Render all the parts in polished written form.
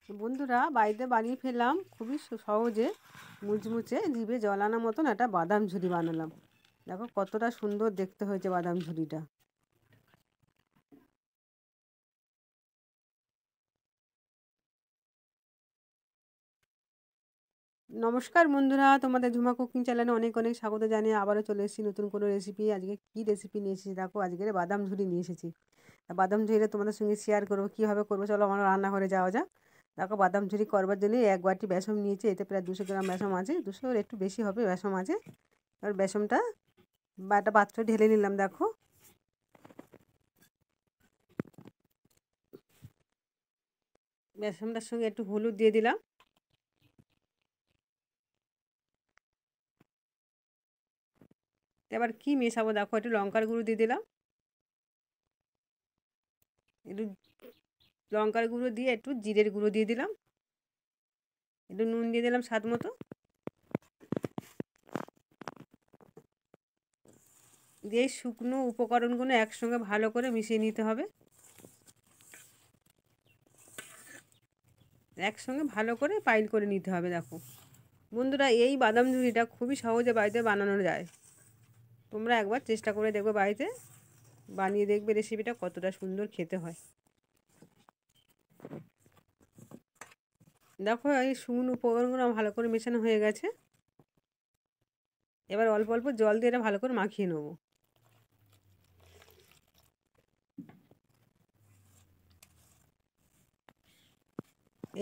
বন্ধুরা, বাড়িতে বানিয়ে ফেললাম খুবই সহজে মুচমুচে জিভে জল আনার মতন একটা বাদাম ঝুরি বানালাম। দেখো কতটা সুন্দর দেখতে হয়েছে বাদাম ঝুরিটা। নমস্কার বন্ধুরা, তোমাদের ঝুমা কুকিং চ্যানেলে অনেক অনেক স্বাগত জানিয়ে আবারও চলে এসেছি নতুন কোনো রেসিপি। আজকে কি রেসিপি নিয়ে এসেছি দেখো, আজকের বাদাম ঝুরি নিয়ে এসেছি। বাদাম ঝুরিটা তোমাদের সঙ্গে শেয়ার করবো, কীভাবে করবো। চলো আমার রান্নাঘরে যাওয়া যাক। দেখো বাদাম ঝুরি করবার জন্য 1 বাটি বেসন নিয়েছি, এতে প্রায় 200 গ্রাম বেসন আছে, 200 একটু বেশি হবে বেসন আছে। এবার বেসনটা বা একটা পাত্রে ঢেলে নিলাম। দেখো বেসনটার সঙ্গে একটু হলুদ দিয়ে দিলাম। এবার কি মেশাবো দেখো, একটু লঙ্কার গুঁড়ো দিয়ে দিলাম, একটু লঙ্কার গুঁড়ো দিয়ে একটু জিরের গুঁড়ো দিয়ে দিলাম, একটু নুন দিয়ে দিলাম স্বাদ মতো। দিয়ে শুকনো উপকরণগুলো একসঙ্গে ভালো করে মিশিয়ে নিতে হবে। একসঙ্গে ভালো করে পাইল করে নিতে হবে। দেখো বন্ধুরা, এই বাদাম ঝুড়িটা খুবই সহজে বাড়িতে বানানো যায়। তোমরা একবার চেষ্টা করে দেখবে, বাড়িতে বানিয়ে দেখবে রেসিপিটা কতটা সুন্দর খেতে হয়। দেখো এই শুকনো উপকরণগুলো ভালো করে মেশানো হয়ে গেছে। এবার অল্প অল্প জল দিয়ে এটা ভালো করে মাখিয়ে নেবো।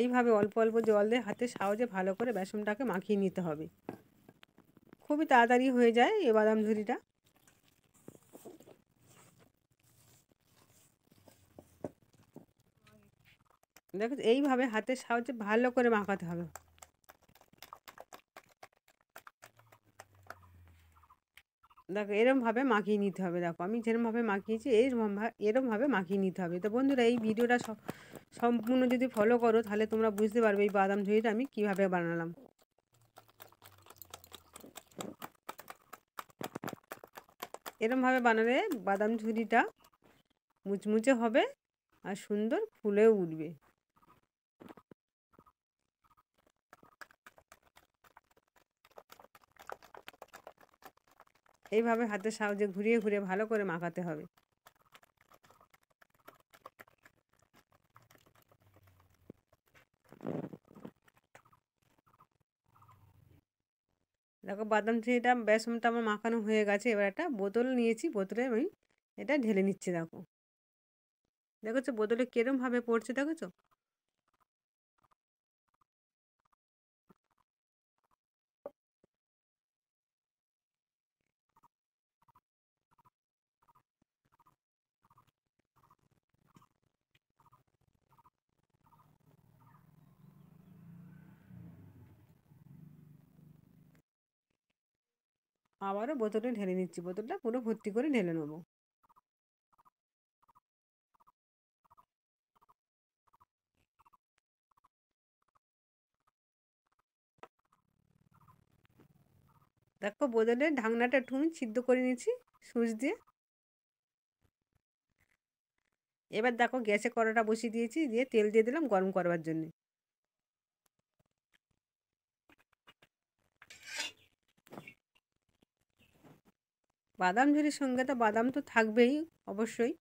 এইভাবে অল্প অল্প জল দিয়ে হাতে সাহায্যে ভালো করে বেসনটাকে মাখিয়ে নিতে হবে। খুবই তাড়াতাড়ি হয়ে যায় এই বাদাম ঝুরিটা। দেখো এইভাবে হাতের সাহায্যে ভালো করে মাখাতে হবে। দেখো এরমভাবে মাখিয়ে নিতে হবে। দেখো আমি যেরমভাবে মাখিয়েছি এরমভাবে মাখিয়ে নিতে হবে। তো বন্ধুরা, এই ভিডিওটা সম্পূর্ণ যদি ফলো করো তাহলে তোমরা বুঝতে পারবে এই বাদাম ঝুরিটা আমি কিভাবে বানালাম। এরমভাবে বানালে বাদাম ঝুরিটা মুচমুচে হবে আর সুন্দর ফুলেও উঠবে। এইভাবে হাতের সাহায্যে ঘুরিয়ে ঘুরিয়ে ভালো করে মাখাতে হবে। দেখো বাদাম ঝুরিটা বেসনটা আমার মাখানো হয়ে গেছে। এবার একটা বোতল নিয়েছি, বোতলে আমি এটা ঢেলে নিচ্ছি। দেখো দেখেছো বোতলে কিরমভাবে পড়ছে, দেখেছো? আবারও বোতলে ঢেলে নিচ্ছি, বোতলটা পুরো ভর্তি করে ঢেলে নেবো। দেখো বোতলের ঢাকনাটা একটু আমি সিদ্ধ করে নিচ্ছি সুচ দিয়ে। এবার দেখো গ্যাসে কড়াটা বসিয়ে দিয়েছি, দিয়ে তেল দিয়ে দিলাম গরম করবার জন্য। বাদাম ঝুরির সঙ্গে তো বাদাম তো থাকবেই অবশ্যই।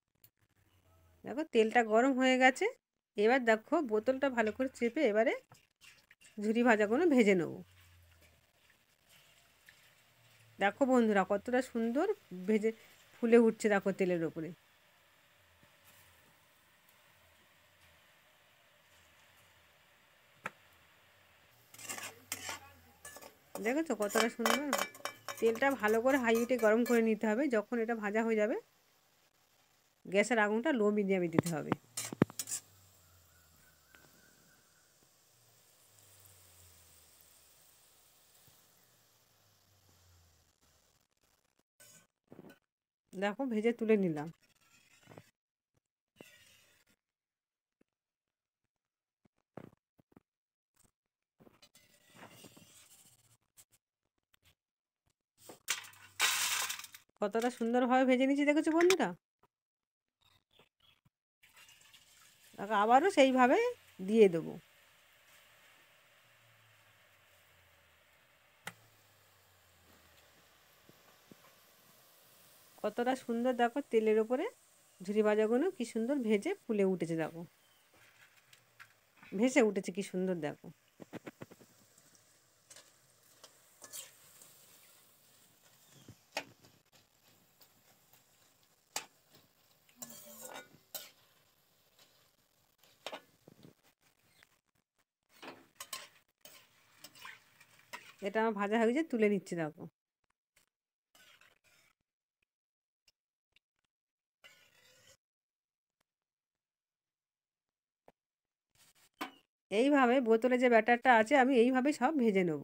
দেখো তেলটা গরম হয়ে গেছে। এবার দেখো বোতলটা ভালো করে চেপে এবারে ঝুরি ভাজাগুলো ভেজে নেবো। দেখো বন্ধুরা কতটা সুন্দর ভেজে ফুলে উঠছে দেখো তেলের ওপরে। দেখেছো কতটা সুন্দর। তেলটা ভালো করে হাই হিটে গরম করে নিতে হবে। যখন এটা ভাজা হয়ে যাবে গ্যাসের আগুনটা লো মিডিয়ামে দিতে হবে। দেখো ভেজে তুলে নিলাম। কতটা সুন্দরভাবে ভেজে নিয়েছি দেখেছো বন্ধুরা। দেখো আবারও সেইভাবে দিয়ে দেবো। কতটা সুন্দর দেখো তেলের ওপরে ঝুরি ভাজাগুলো কি সুন্দর ভেজে ফুলে উঠেছে, দেখো ভেসে উঠেছে কি সুন্দর দেখো। এটা আমার ভাজা হয়ে গেছে, তুলে নিচ্ছি দেখো। এইভাবে বোতলে যে ব্যাটারটা আছে আমি এইভাবে সব ভেজে নেব।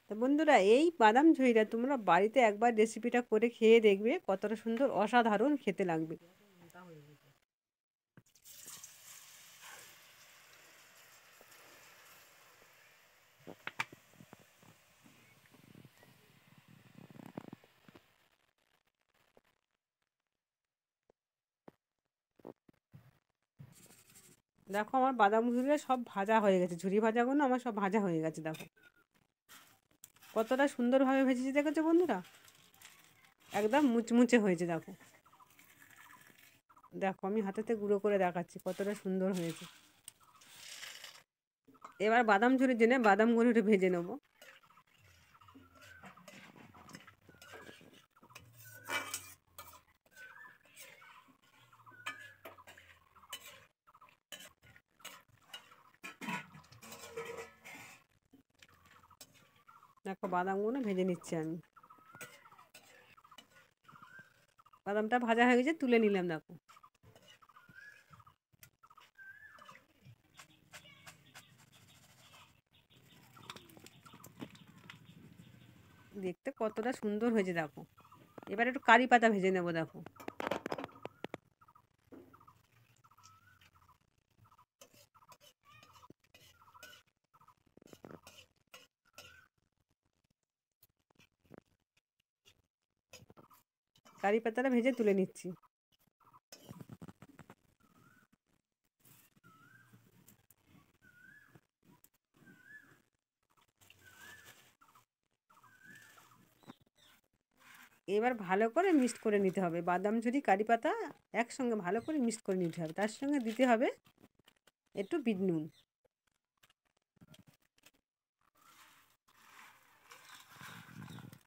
তো বন্ধুরা, এই বাদাম ঝুড়িটা তোমরা বাড়িতে একবার রেসিপিটা করে খেয়ে দেখবে, কতটা সুন্দর অসাধারণ খেতে লাগবে। দেখো আমার বাদাম ঝুড়িটা সব ভাজা হয়ে গেছে, ঝুড়ি ভাজাগুলো আমার সব ভাজা হয়ে গেছে দেখো। কতটা সুন্দরভাবে ভেজেছি দেখেছো বন্ধুরা, একদম মুচমুচে হয়েছে দেখো। দেখো আমি হাতেতে গুঁড়ো করে দেখাচ্ছি কতটা সুন্দর হয়েছে। এবার বাদাম ঝুড়ির জন্য বাদামগুলো একটু ভেজে নেবো। দেখো বাদামগুলো ভেজে নিচ্ছি আমি। বাদামটা ভাজা হয়ে গেছে, তুলে নিলাম দেখো। দেখতে কতটা সুন্দর হয়েছে দেখো। এবার একটু কারি পাতা ভেজে নেবো দেখো। কারি পাতাটা ভেজে তুলে নিচ্ছি। এবার ভালো করে মিক্সড করে নিতে হবে, বাদাম ঝুরি কারি পাতা একসঙ্গে ভালো করে মিক্সড করে নিতে হবে। তার সঙ্গে দিতে হবে একটু বিট নুন।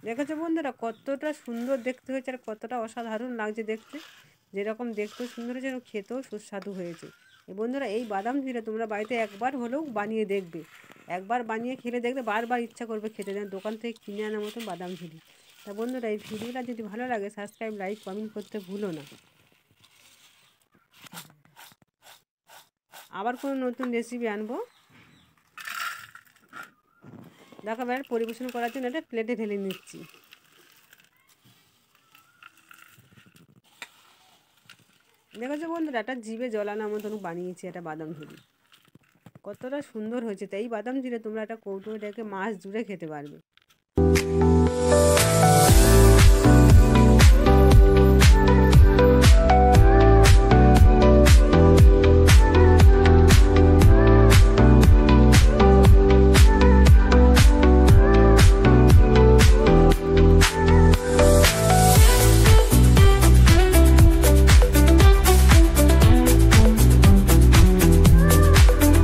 দেখেছো বন্ধুরা কতটা সুন্দর দেখতে হয়েছে আর কতটা অসাধারণ লাগছে দেখতে। যেরকম দেখতেও সুন্দর হয়েছে এবং খেতেও সুস্বাদু হয়েছে। বন্ধুরা এই বাদাম ঝুড়িটা তোমরা বাড়িতে একবার হলেও বানিয়ে দেখবে, একবার বানিয়ে খেলে দেখবে বারবার ইচ্ছা করবে খেতে, যেন দোকান থেকে কিনে আনার মতো বাদাম ঝুড়ি। তা বন্ধুরা এই ভিডিওটা যদি ভালো লাগে সাবস্ক্রাইব লাইক কমেন্ট করতে ভুলো না। আবার কোনো নতুন রেসিপি আনবো। দেখো এবার পরিবেশন করার জন্য একটা প্লেটে ঢেলে নিচ্ছি। দেখেছো বন্ধুরা একটা জিভে জলানোর মতন বানিয়েছি একটা বাদাম ঝুড়ি, কতটা সুন্দর হয়েছে। তাই এই বাদাম ঝুড়ি তোমরা একটা কৌটো রেখে মাছ জুড়ে খেতে পারবে।